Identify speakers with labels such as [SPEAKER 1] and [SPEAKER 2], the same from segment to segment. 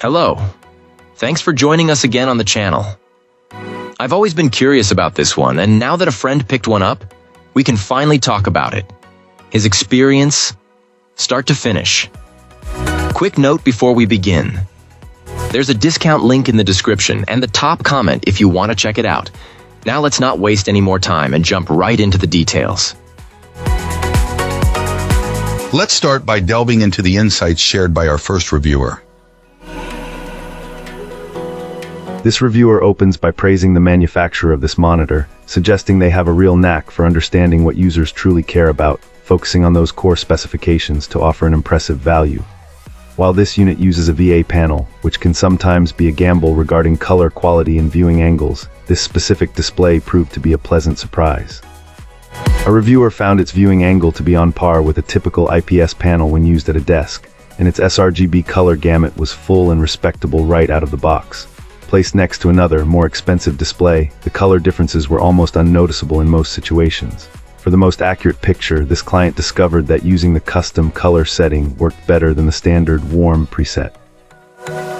[SPEAKER 1] Hello. Thanks for joining us again on the channel. I've always been curious about this one, and now that a friend picked one up, we can finally talk about it. His experience, start to finish. Quick note before we begin. There's a discount link in the description and the top comment if you want to check it out. Now let's not waste any more time and jump right into the details.
[SPEAKER 2] Let's start by delving into the insights shared by our first reviewer.
[SPEAKER 3] This reviewer opens by praising the manufacturer of this monitor, suggesting they have a real knack for understanding what users truly care about, focusing on those core specifications to offer an impressive value. While this unit uses a VA panel, which can sometimes be a gamble regarding color quality and viewing angles, this specific display proved to be a pleasant surprise. A reviewer found its viewing angle to be on par with a typical IPS panel when used at a desk, and its sRGB color gamut was full and respectable right out of the box. Placed next to another, more expensive display, the color differences were almost unnoticeable in most situations. For the most accurate picture, this client discovered that using the custom color setting worked better than the standard warm preset.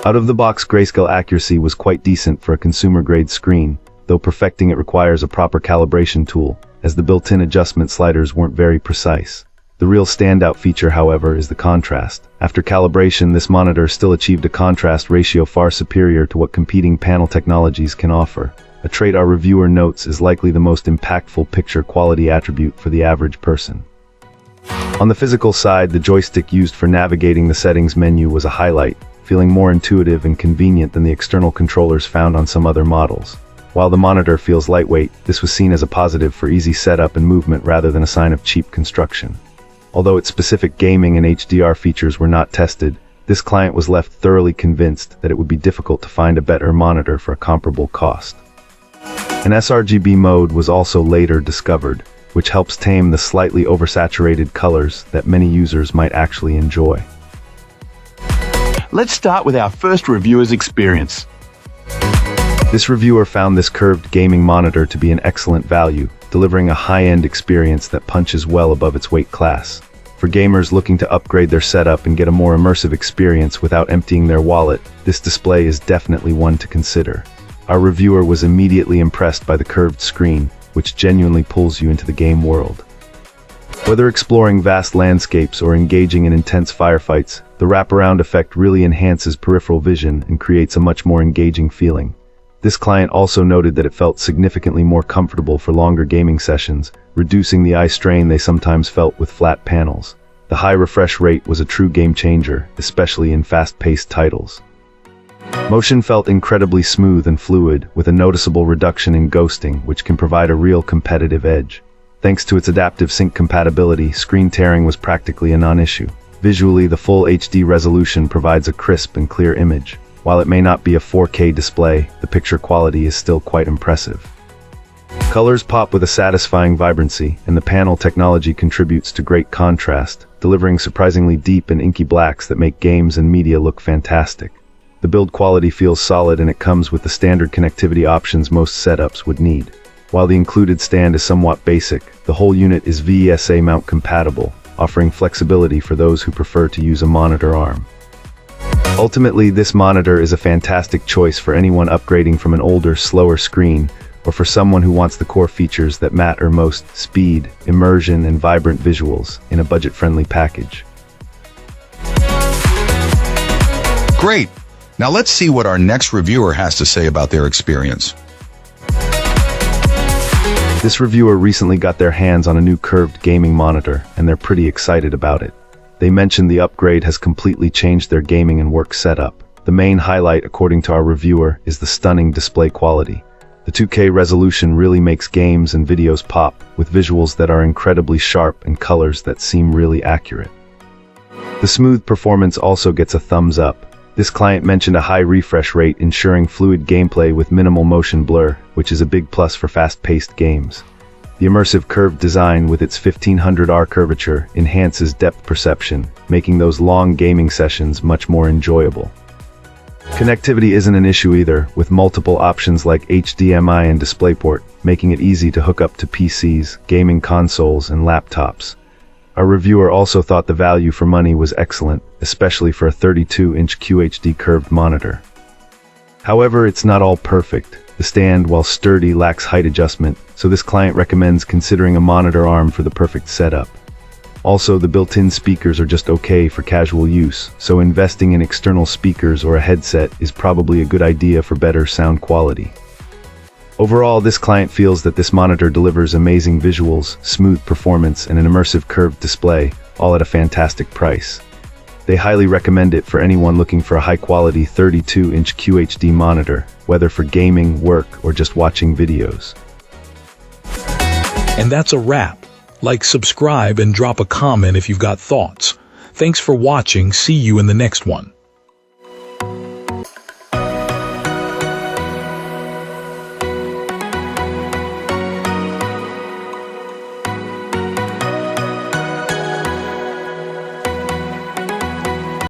[SPEAKER 3] Out-of-the-box grayscale accuracy was quite decent for a consumer-grade screen, though perfecting it requires a proper calibration tool, as the built-in adjustment sliders weren't very precise. The real standout feature, however, is the contrast. After calibration, this monitor still achieved a contrast ratio far superior to what competing panel technologies can offer. A trait our reviewer notes is likely the most impactful picture quality attribute for the average person. On the physical side, the joystick used for navigating the settings menu was a highlight, feeling more intuitive and convenient than the external controllers found on some other models. While the monitor feels lightweight, this was seen as a positive for easy setup and movement rather than a sign of cheap construction. Although its specific gaming and HDR features were not tested, this client was left thoroughly convinced that it would be difficult to find a better monitor for a comparable cost. An sRGB mode was also later discovered, which helps tame the slightly oversaturated colors that many users might actually enjoy.
[SPEAKER 4] Let's start with our first reviewer's experience.
[SPEAKER 3] This reviewer found this curved gaming monitor to be an excellent value, delivering a high-end experience that punches well above its weight class. For gamers looking to upgrade their setup and get a more immersive experience without emptying their wallet, this display is definitely one to consider. Our reviewer was immediately impressed by the curved screen, which genuinely pulls you into the game world. Whether exploring vast landscapes or engaging in intense firefights, the wraparound effect really enhances peripheral vision and creates a much more engaging feeling. This client also noted that it felt significantly more comfortable for longer gaming sessions, reducing the eye strain they sometimes felt with flat panels. The high refresh rate was a true game changer, especially in fast-paced titles. Motion felt incredibly smooth and fluid, with a noticeable reduction in ghosting, which can provide a real competitive edge. Thanks to its adaptive sync compatibility, screen tearing was practically a non-issue. Visually, the full HD resolution provides a crisp and clear image. While it may not be a 4K display, the picture quality is still quite impressive. Colors pop with a satisfying vibrancy, and the panel technology contributes to great contrast, delivering surprisingly deep and inky blacks that make games and media look fantastic. The build quality feels solid, and it comes with the standard connectivity options most setups would need. While the included stand is somewhat basic, the whole unit is VESA mount compatible, offering flexibility for those who prefer to use a monitor arm. Ultimately, this monitor is a fantastic choice for anyone upgrading from an older, slower screen, or for someone who wants the core features that matter most: speed, immersion, and vibrant visuals in a budget-friendly package.
[SPEAKER 2] Great! Now let's see what our next reviewer has to say about their experience.
[SPEAKER 3] This reviewer recently got their hands on a new curved gaming monitor, and they're pretty excited about it. They mentioned the upgrade has completely changed their gaming and work setup. The main highlight, according to our reviewer, is the stunning display quality. The 2K resolution really makes games and videos pop, with visuals that are incredibly sharp and colors that seem really accurate. The smooth performance also gets a thumbs up. This client mentioned a high refresh rate, ensuring fluid gameplay with minimal motion blur, which is a big plus for fast-paced games. The immersive curved design with its 1500R curvature enhances depth perception, making those long gaming sessions much more enjoyable. Connectivity isn't an issue either, with multiple options like HDMI and DisplayPort, making it easy to hook up to PCs, gaming consoles, and laptops. Our reviewer also thought the value for money was excellent, especially for a 32-inch QHD curved monitor. However, it's not all perfect. The stand, while sturdy, lacks height adjustment, so this client recommends considering a monitor arm for the perfect setup. Also, the built-in speakers are just okay for casual use, so investing in external speakers or a headset is probably a good idea for better sound quality. Overall, this client feels that this monitor delivers amazing visuals, smooth performance, and an immersive curved display, all at a fantastic price. They highly recommend it for anyone looking for a high-quality 32-inch QHD monitor, whether for gaming, work, or just watching videos.
[SPEAKER 5] And that's a wrap. Like, subscribe, and drop a comment if you've got thoughts. Thanks for watching. See you in the next one.